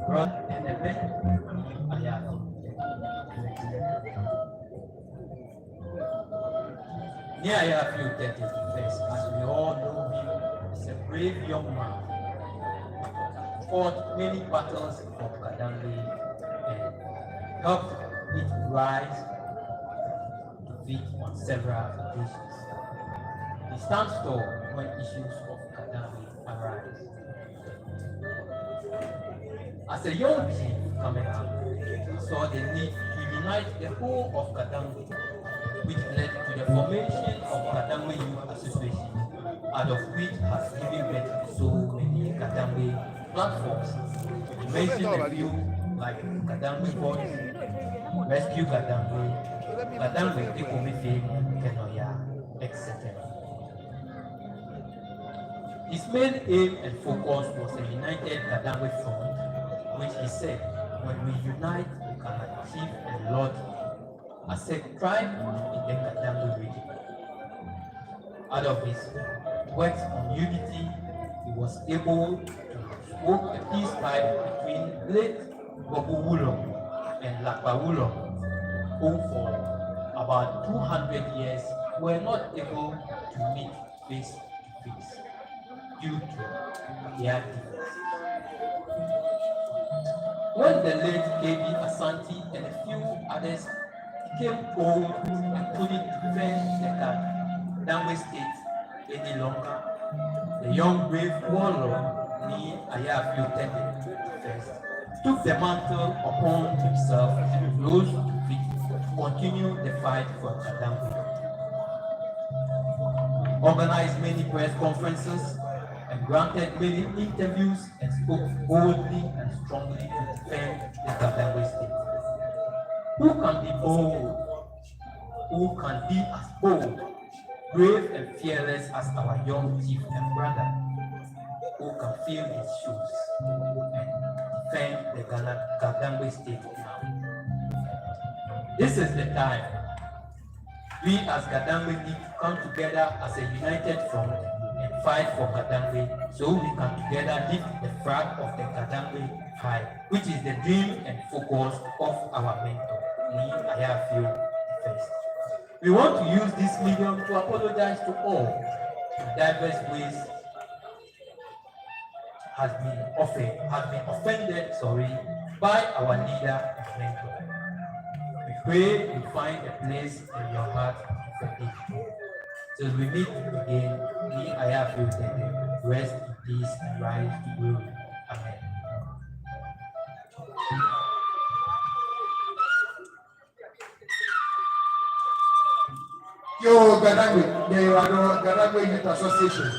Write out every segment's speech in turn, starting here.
brought an event. Near I have you 31st, as we all know him, is a brave young man. Fought many battles for Kadambi and helped it rise to feet on several occasions. He stands tall when issues of Kadambi arise. As a young chief coming up, he saw the need to unite the whole of Kadambi, which led to the formation of Kadambi Youth Association, out of which has given birth to so many Kadambi platforms. To mention a few like Kadambi Boys, Rescue Kadambi, Kadambi Tekomi Fame, Kenoya, etc. His main aim and focus was a united Kadambi front, which he said, when we unite, we can achieve a lot as a tribe in the Kadambi region. Out of his works on unity, he was able to smoke a peace pipe between late Bobu Wulong and Lakpa Wulong, who for about 200 years were not able to meet face to face due to their differences. When the late KB Asante and a few others became old and couldn't defend the Kadambi state any longer, the young brave warlord Ni Ayafiu first took the mantle upon himself and rose to feet to continue the fight for Kadambi. Organized many press conferences and granted many interviews and spoke boldly and strongly to defend the Kadambi state. Who can be bold? Who can be as bold, brave and fearless as our young chief and brother, who can fill his shoes and defend the Kadambi state now? This is the time. We as Kadambi need to come together as a united front and fight for Kadambi, so we can together lift the flag of the Kadambi high, which is the dream and focus of our mentor, Ni Ayafiu first. We want to use this medium to apologize to all in diverse ways has been offended by our leader and mentor. We pray you find a place in your heart to forgive. Till we meet again, Ni Ayafiu rest in peace and rise to glory. Amen. Yo, Kadambi, Kadambi Youth Association.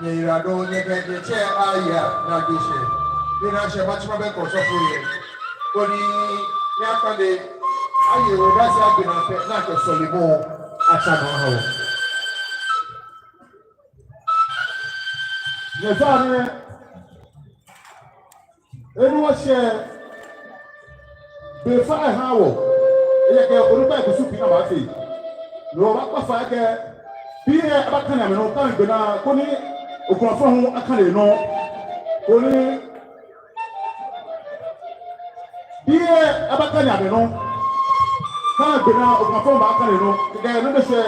The chair area now this year. We now share much more than cost of year. Only Yakande, I will rise up in a pet like a solimo at Channel. The father, anyone share the fire how. Yeke oruba ekusu pina ba fi lo ba pa fa ke bi e abaka na me no kan gbe na ko ni okunfo hu aka le no ko ni bi e abaka na me no kan gbe na okunfo ba aka le no ke no de se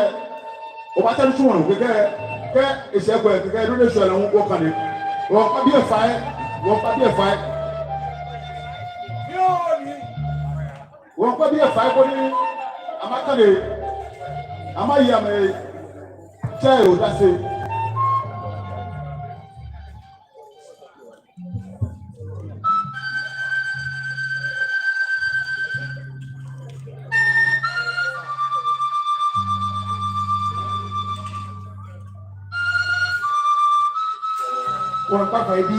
o ba ta ntu won ke e se gbe ke no de se le hu ko kan ni wo pa bi e fa wọ́n kọ́ bí ẹ̀fà ẹ̀kọ́ ní amákàlẹ̀ amáyàmẹ̀ jẹ́ ìrọ̀dásí. Wọ́n pàpà ẹbí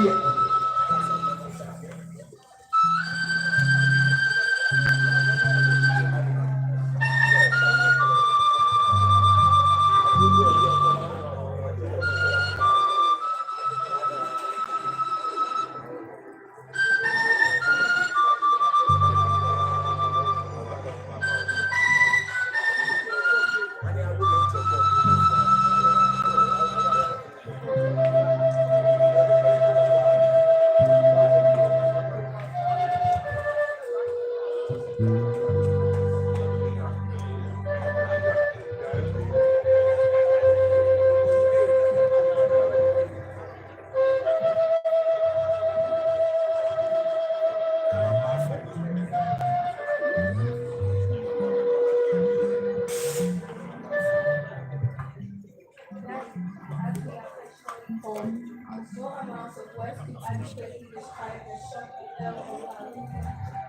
of words could adequately describe the shock, love, and love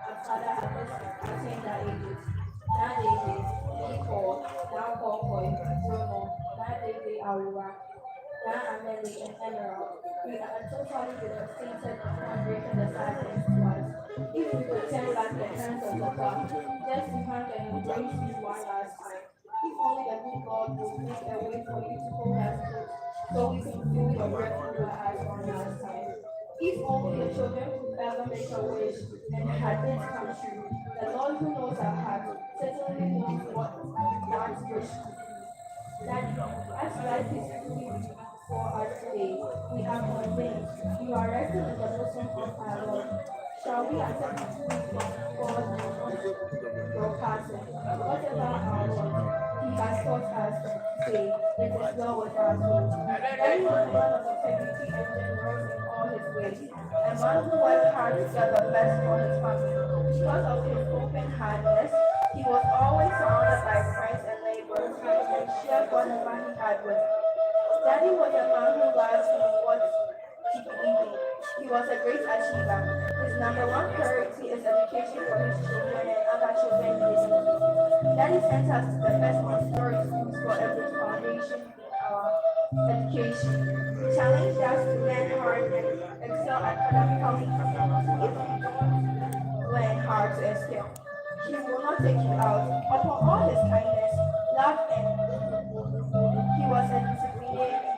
our father had attained their ages. Now David, Nicole, now Koi, Jomo, now David Aurora, now Amelie and Emerald. We are totally devastated and heartbreaking the sadness to us. If we could turn back the hands of the clock, just to hug and embrace you one last time. If only the good Lord would make a way for you to hold us close, so we can feel your breath over us one last time. If only the children could ever make a wish and had it come true, the Lord who knows our hearts certainly knows what that wish could be. Daddy, as life is truly for us today, we are convinced you are resting in the bosom of our Lord. Shall we attempt to weep God and not your passing? Whatever our Lord, He has taught us to say, it is well with our soul. Daddy was a man of integrity and generous in all his ways, a man who worked hard to get the best for his family. Because of his open-handedness, he was always surrounded by friends and neighbors and shared whatever he had with. Daddy was a man who loved what he believed in. He was a great achiever. His number one priority is education for his children and other children in the community. Daddy sent us to the best Montessori schools for a good foundation in our education. He challenged us to learn hard and excel academically. If you don't learn hard to excel, he will not take you out. Upon all his kindness, love, and he was a disciplinarian.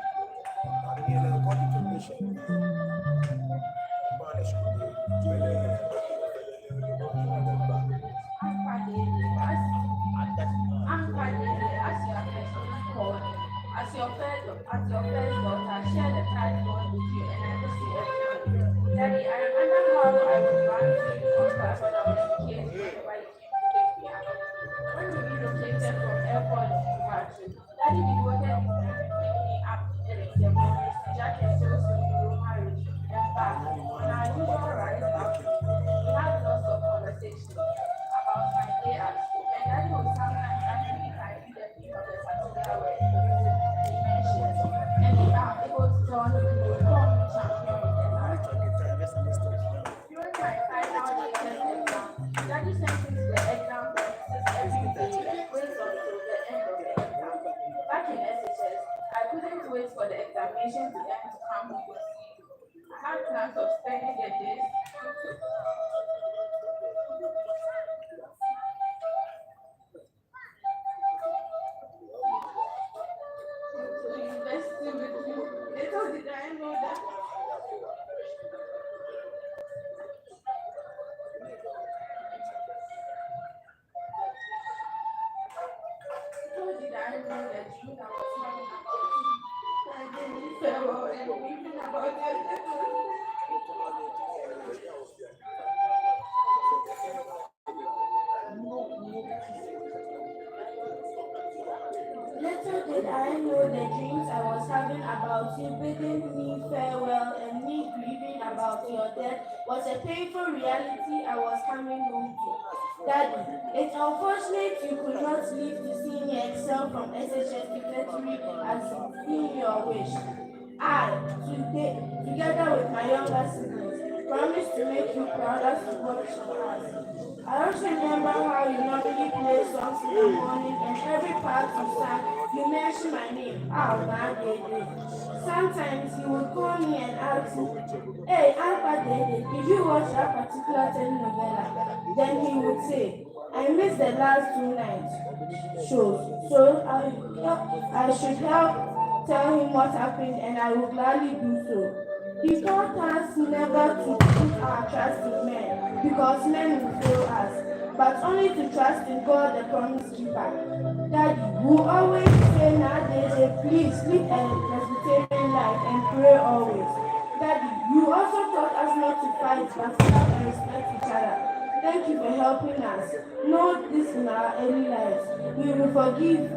As your affectionate called, as your first daughter, share the time bond with you, and I miss you every day. Daddy, I remember how I would run to you on class when I was a kid whenever you came to pick me up. When we relocated from airport to Batu, Daddy devoted his time to pick me up early in the mornings to Jack and Joseph in Roma Ridge and back. On our usual ride back home, we had lots of conversations about my day at school, and Daddy would sometimes ask me if I knew the meaning of the particular word he mentions. And if I'm able to tell him, he would call me champion with a laugh. During my final latest exam, Daddy sent me to the exam premises every day and wait until the end of the exam. Back in SHS, I couldn't wait for the examination to end to come home to see you. I had plans of spending the days to the university with you. Little did I know that. Little did I know the dream I was having about you. I didn't farewell and weeping about your death. Little did I know the dreams I was having about you, bidding me farewell and me grieving about your death was a painful reality I was coming home to. Daddy, it's unfortunate you could not live to see me excel from SHS to tertiary as being your wish. I, today, together with my younger siblings, promise to make you proud as you watch us. I also remember how you normally play songs in the morning and every part you sang, you mention my name. Oh, God, Dede. Sometimes he would call me and ask me, hey, Alpha Dede, did you watch that particular telenovela? Then he would say, I missed the last 2 nights shows, so I should help tell him what happened and I will gladly do so. He taught us never to put our trust in men, because men will fail us, but only to trust in God, the promise keeper. Daddy, who always say nowadays, please live a Presbyterian life and pray always. Daddy, you also taught us not to fight, but love and respect each other. Thank you for helping us. Know this in our early lives. We will forgive.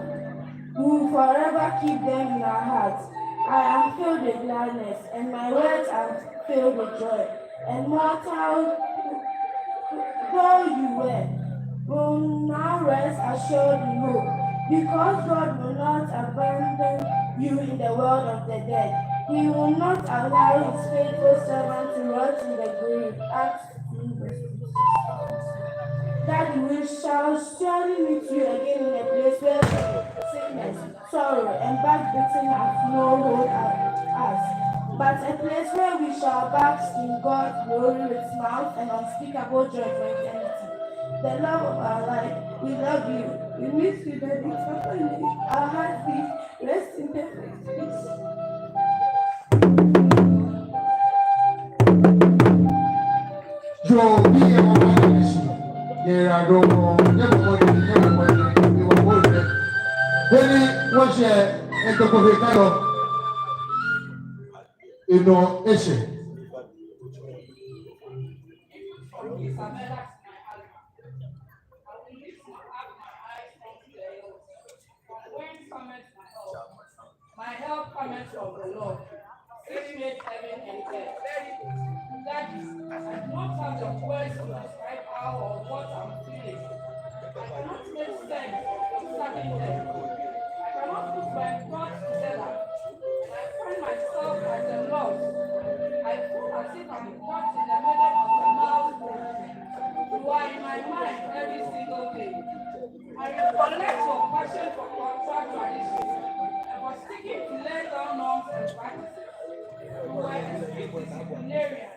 We will forever keep them in our hearts. I am filled with gladness, and my words are filled with joy. And mortal, though you were, will now rest assured in hope, because God will not abandon you in the world of the dead. He will not allow his faithful servant to rot in the grave. Acts 2 verse 26. Daddy, we shall surely meet you again in a place where sickness, sorrow, and backbiting have no hold of us, but a place where we shall bask in God's glory with mouth and unspeakable joy for eternity. The love of our life, we love you. We miss you, Daddy. Papa, our heart beat, rest in perfect peace. Joe, be a woman. There are no everybody, you were born. When was a Tocovecano in no issue? My help cometh from the Lord, which made heaven and earth. That is, I do not have the words to describe how or what I'm feeling. I cannot make sense of sudden death. I cannot put my thoughts together. I find myself at a loss. I feel as if I'm caught in the middle of a maelstrom. You are in my mind every single day. I recollect your passion for cultural traditions and for sticking to laid down norms and practices. You were a strict disciplinarian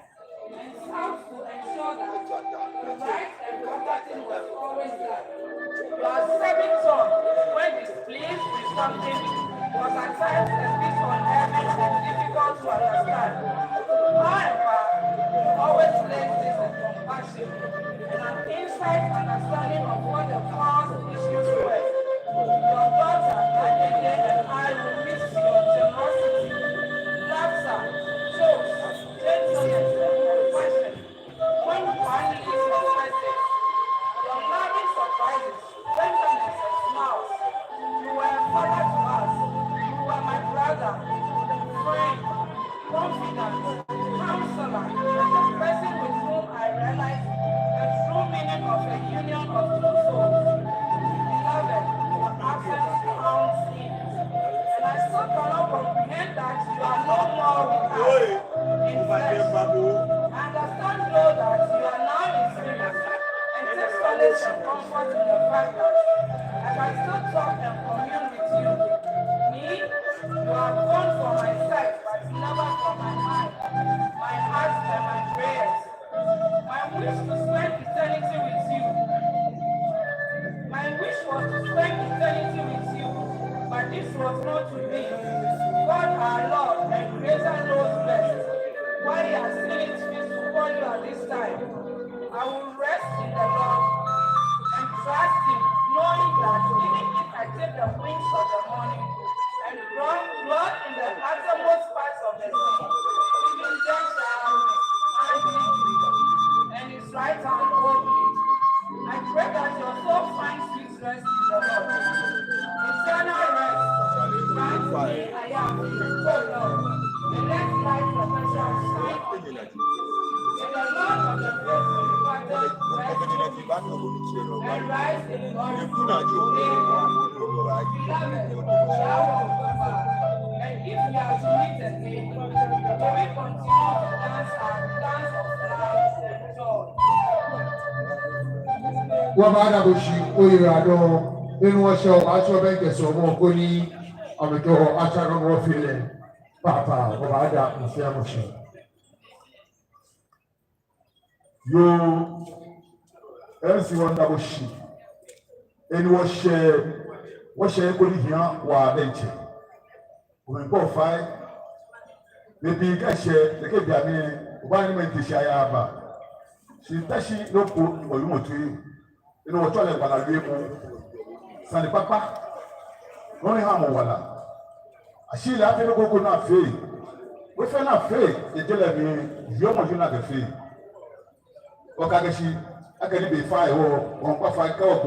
and sought to ensure that the right and proper thing was always done. Your serving tone, when displeased with something, was at times a bit unnerving and difficult to understand. However, you always placed this in compassion and an insight understanding of what the past issues were. Your daughter, Adede, and I will miss your generosity, laughter, jokes, gentleness, and compassion. When one leaves your message, your loving surprises, tenderness, and smiles. You were a father to us. You were my brother, friend, confidant, counselor, and the person with whom I realized the true meaning of a union of two souls. Beloved, your absence counts in. And I still cannot comprehend that you are no more with us in flesh. I understand though that you are now in spirit and take solace and comfort in the fact that I can still talk and commune with you. Me, you are gone from my sight, but never from my mind, my heart and my prayers. My wish to spend eternity with you. My wish was to spend eternity with you, but this was not to be. God our Lord and Creator knows best why He has seen it fit to call you at this time. I will rest in the Lord and trust Him, knowing that even if I take the wings of the morning and dwell in the uttermost parts of the sea, even then shall I be with Him, and His right hand hold me. I pray that your soul finds sweet rest in the Lord. Eternal rest. Grant me, I am, O Lord, and let light perpetual shine on me. In the Lord of the faithful departed rest and rise in glory. Beloved, Yahweh Papa, and if we are to meet again, may we continue to dance our dance of life and joy. Wabada Bushi, Oyado, in Washow, Asho Bank, so more Kuni, on the door, Asharon Rofile, Papa, Wabada, Musiamushi. You, everyone that was she, and was she put here, while benching. When both five, the big share, the Gabiani, 1 minute Shayaba. She tashi no put or you want to you. You know what you're like, you Sandy Papa, only Hamawala. I see that people could not fail. We fell not fail, they tell me, you're not the fail. Okagashi, I can be fire or one five cow,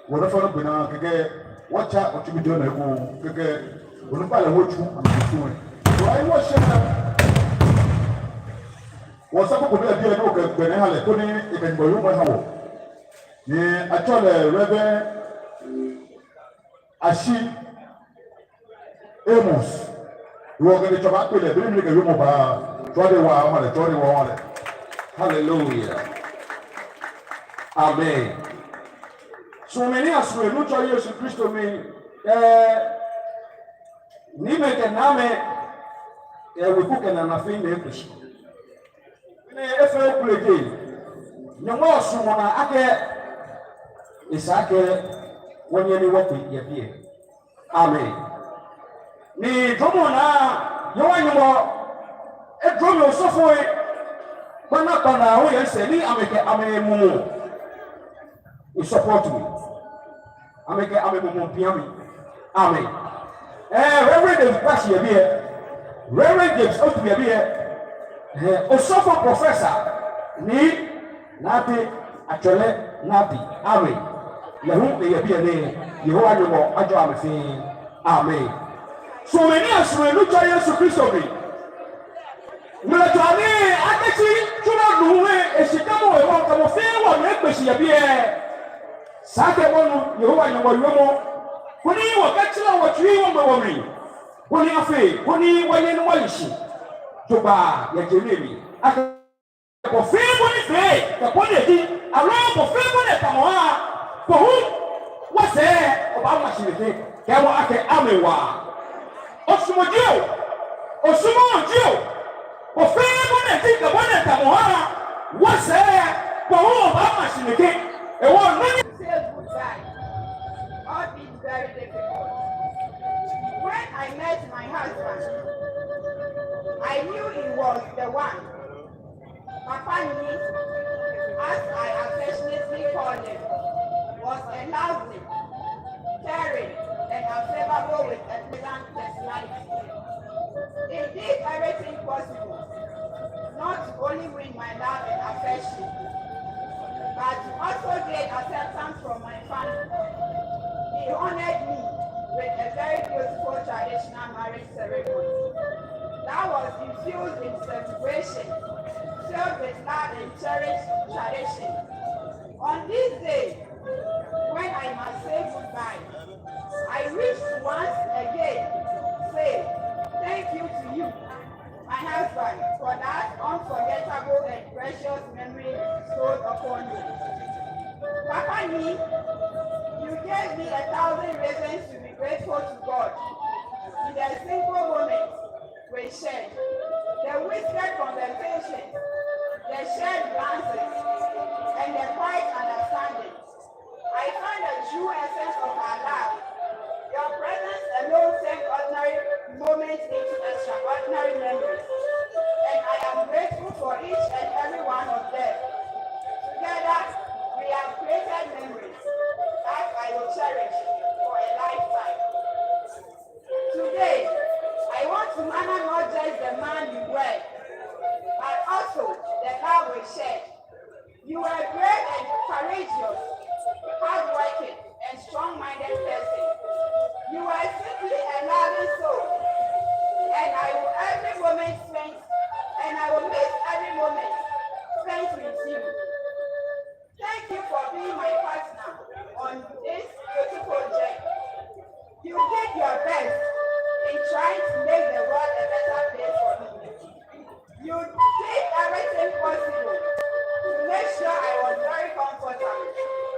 whatever Buna, watch out what you be doing at home, when you buy a watch, I'm doing. Why was she? Was some people there no when I had a pony even by you how ye I told a Reverend Ashi Amos You are going to chop with it. Bring me a room of Jordan Wall, Jordan Wall. Hallelujah. Amen. So many as we look at Jesus Christ to me, Nime can name we cook and nothing English. If I play again, no more someone ake is ake when you work with your beer. Amen. Ni dromo na you want a dromo so for it. But not now, we are saying, I'm mumu. You support me. I'm a mumu piami. Amen. Reverend is pass here. Reverend James ought to be here. Osofo professor. Ni Nati actually Nati. Amen. Yahu be here. Yehovah Yomo Ajo Amefi. Amen. So many as we look at Jesus Christ. Military aketi tuma nuwe esikamo e won kamo fe won ekpesi ya bi sake wonu Yehovah Yomo yomo kuni wo kachira wo twi wo mo mi kuni afi kuni wanye no walishi toba ya jenemi aka ko fe mo ni fe ka ko ne di alo ko fe mo ne kamo ha ko hu wo se o ba ma shirike ke wo ake amewa osumodio Ofemone the one that Mohara was there for all of our machine again. And one minute. Say goodbye. All been very difficult. When I met my husband, I knew he was the one. Papa Ni, as I affectionately called him, was a lovely, caring, and unfavorable with a pleasant personality. He did everything possible, not to only win my love and affection, but to also gain acceptance from my family. He honored me with a very beautiful traditional marriage ceremony that was infused in celebration, filled with love and cherished tradition. On this day, when I must say goodbye, I wish to once again say thank you to you, my husband, for that unforgettable and precious memory bestowed upon me. Papa Ni, you gave me 1,000 reasons to be grateful to God. In the simple moments we shared, the whispered conversations, the shared glances, and the quiet understanding, I find the true essence of our love. Your presence alone turned ordinary moments into extraordinary memories, and I am grateful for each and every one of them. Together, we have created memories that I will cherish for a lifetime. Today, I want to honor not just the man you were, but also the love we shared. You were a brave and courageous, hardworking, and strong-minded person. You are simply a loving soul, and I will miss every moment spent with you. Thank you for being my partner on this beautiful journey. You did your best in trying to make the world a better place for me. You did everything possible to make sure I was very comfortable.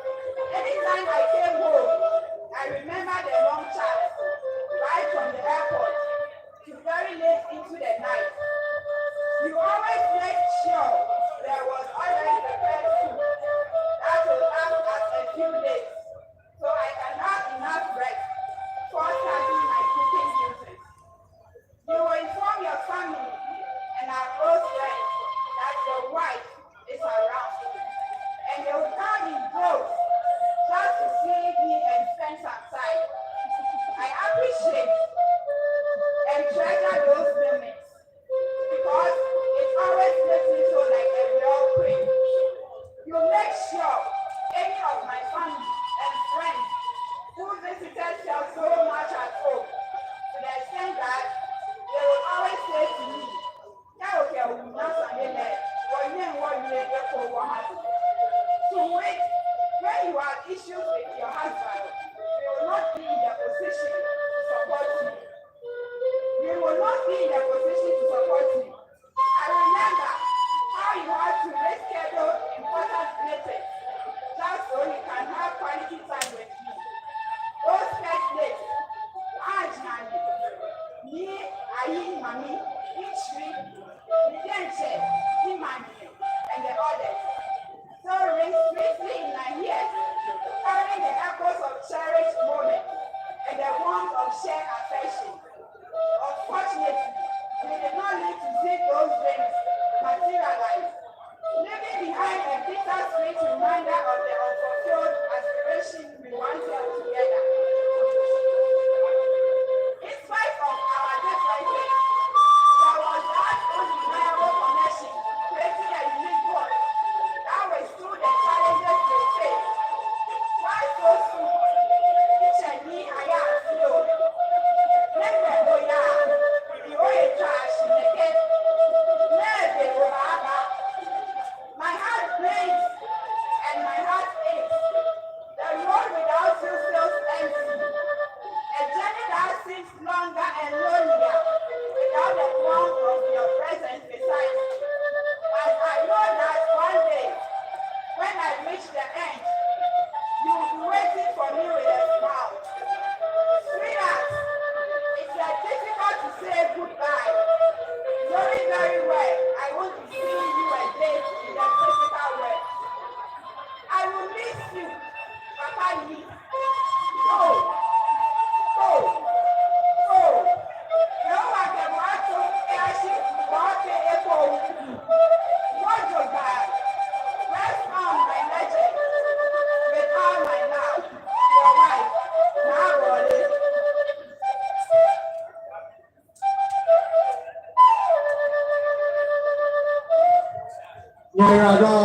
Yẹ̀rọ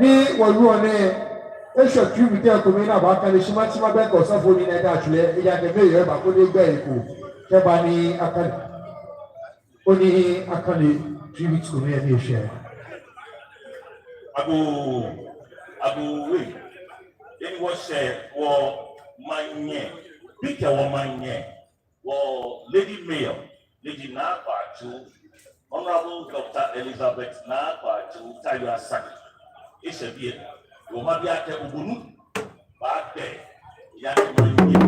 ní wọ̀lú ọ̀nẹ́ ẹ̀ṣọ̀ tí mi tẹ́ ọkùnrin náà bá kálẹ̀ ṣí máa tí máa bẹ́ẹ̀ kọ̀ sọ́fọ́ ní ẹ̀dá àtúlẹ̀ ẹ̀yà kẹfẹ́ ìyẹn bá kó lé gbẹ́ èkó kẹba ní akálẹ̀ ó ní akálẹ̀ 3 weeks kò ní ẹ̀mí ìṣẹ́. Ago wei ẹni wọ́n ṣe wọ́n máa ń yẹ peter wọ́n máa ń yẹ wọ́n lady mayor lady Nabatu honourable Dr. Elizabeth Nabatu Tayo Asake ìṣẹ̀bíyẹ wọ́n máa bí akẹ́ ògbónú bá tẹ̀ ìyá ni wọ́n ń yẹ.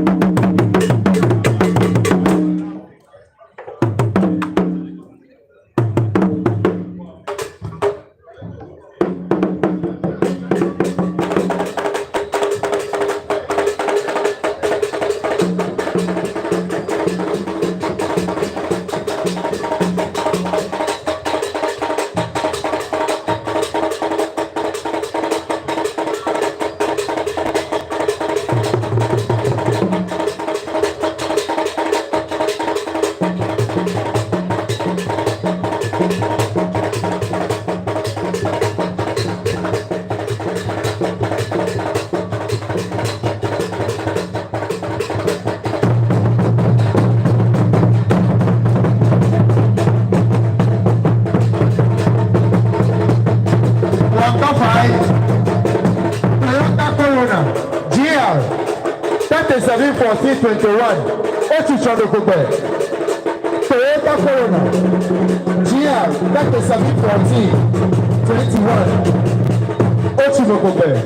C21 8 ìṣọ̀dọ̀ gbogbo ẹ̀ Toyota Corona GR 3714 21 8 ìṣọ̀dọ̀ gbogbo ẹ̀.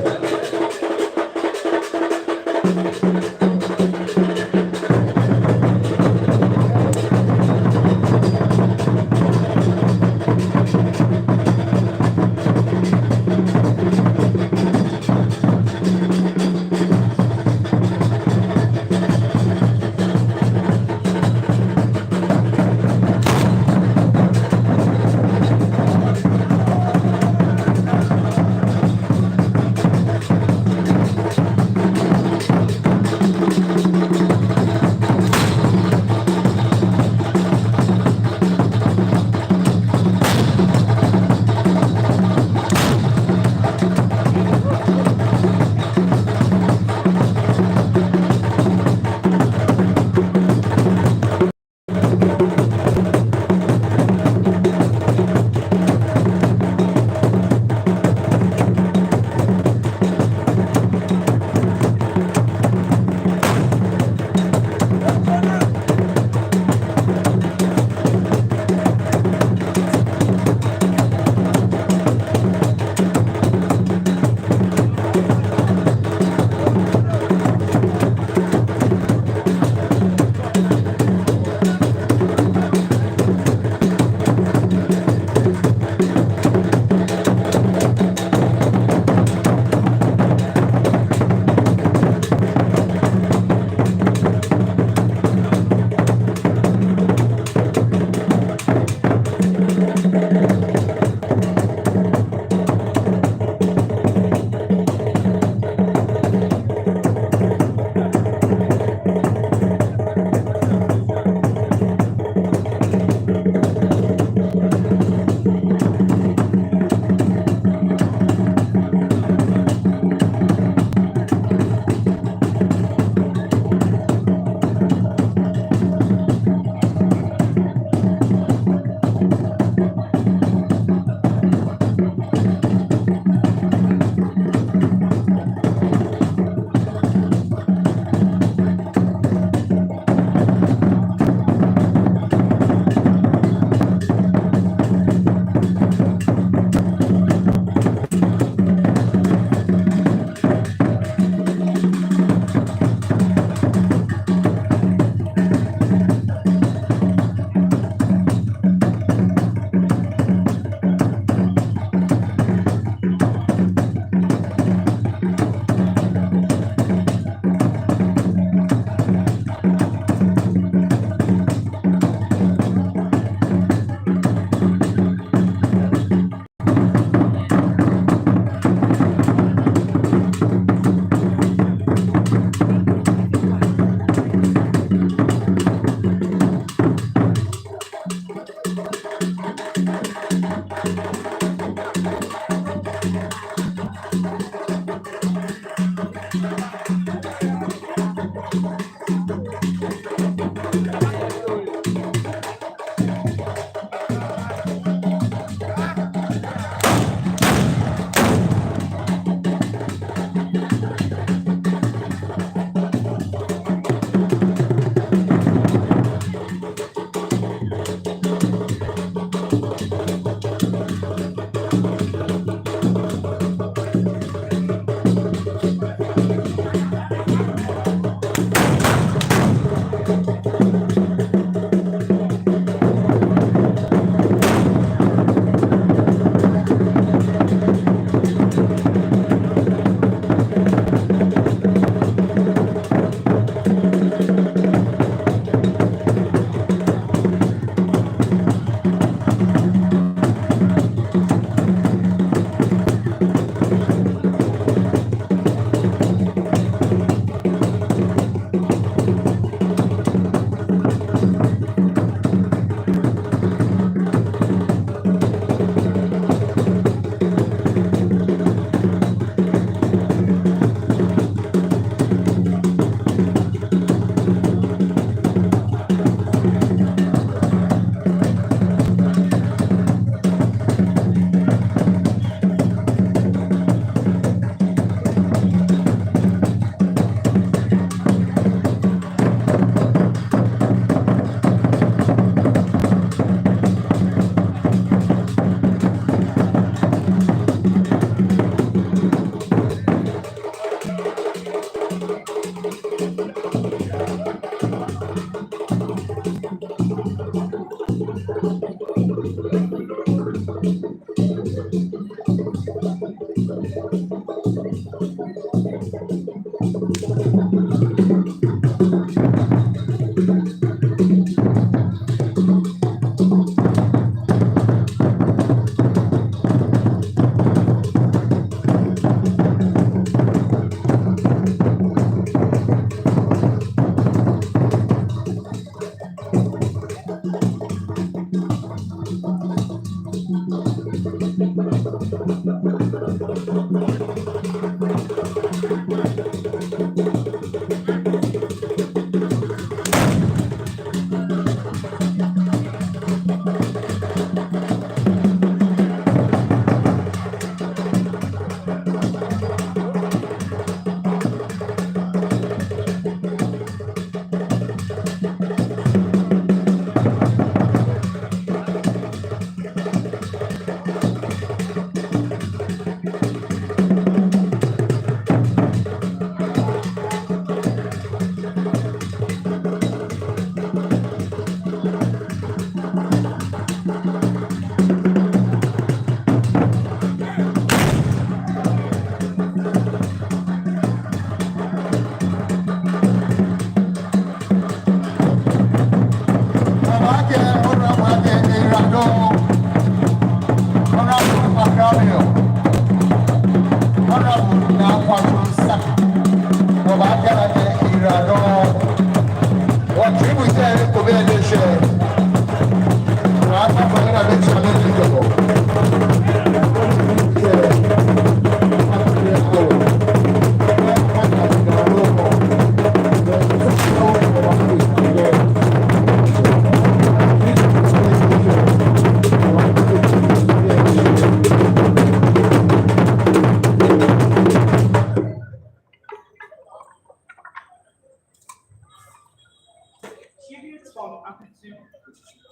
Tributes from Akutu.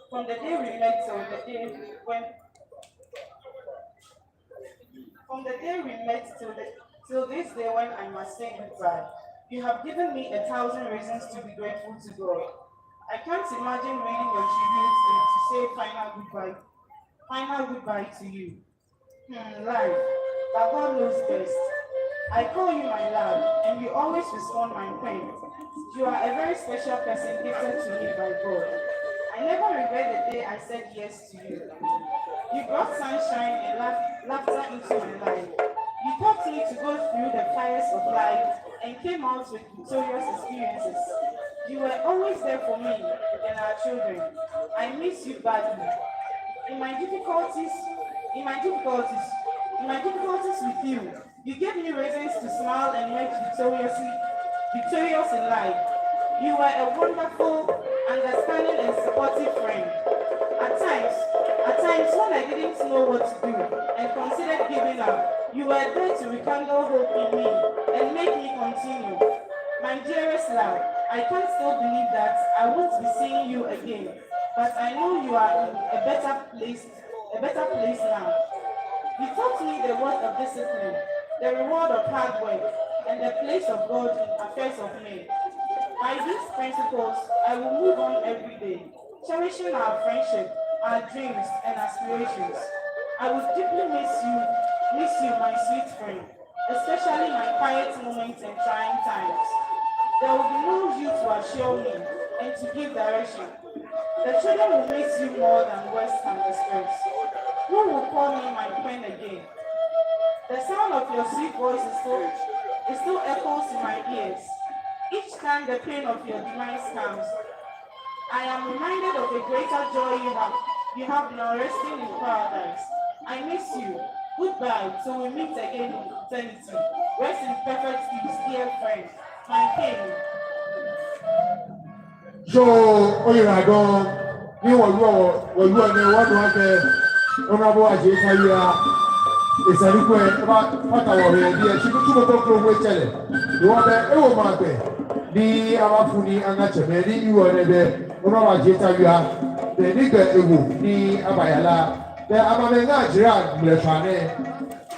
From the day we met till the day when from the day we met till this day when I must say goodbye. You have given me 1,000 reasons to be grateful to God. I can't imagine reading your tribute and to say final goodbye to you. Life, but God knows best. I call you my love, and you always respond my pain. You are a very special person gifted to me by God. I never regret the day I said yes to you. You brought sunshine and laughter into my life. You taught me to go through the fires of life and came out with victorious experiences. You were always there for me and our children. I miss you badly. In my difficulties with you, you gave me reasons to smile and make victorious in life. You were a wonderful, understanding and supportive friend. At times when I didn't know what to do and considered giving up, you were there to rekindle hope in me and make me continue. My dearest love, I can't still believe that I won't be seeing you again, but I know you are in a better place now. You taught me the word of discipline, the reward of hard work, and the place of God in affairs of men. By these principles, I will move on every day, cherishing our friendship, our dreams, and aspirations. I will deeply miss you, my sweet friend, especially my quiet moments and trying times. There will be no you to assure me and to give direction. The children will miss you more than words can express. Who will call me my friend again? The sound of your sweet voice still echoes in my ears. Each time the pain of your demise comes, I am reminded of the greater joy you have now resting in paradise. I miss you. Goodbye till we meet again in eternity. Rest in perfect peace, dear friend. My king. So, you honorable Ajay is a request about what our idea. She could go with it. You are the Ewo the Amafuni and Nachamedi, you are the honorable Ajay, the nigger Ewo, the Abayala, the Amamenga Jirag, Blechane,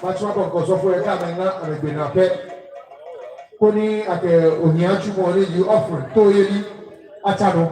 much more because of where Kamanga and the Benape. Pony at the Onyachu morning, you offer Toyeli Atano.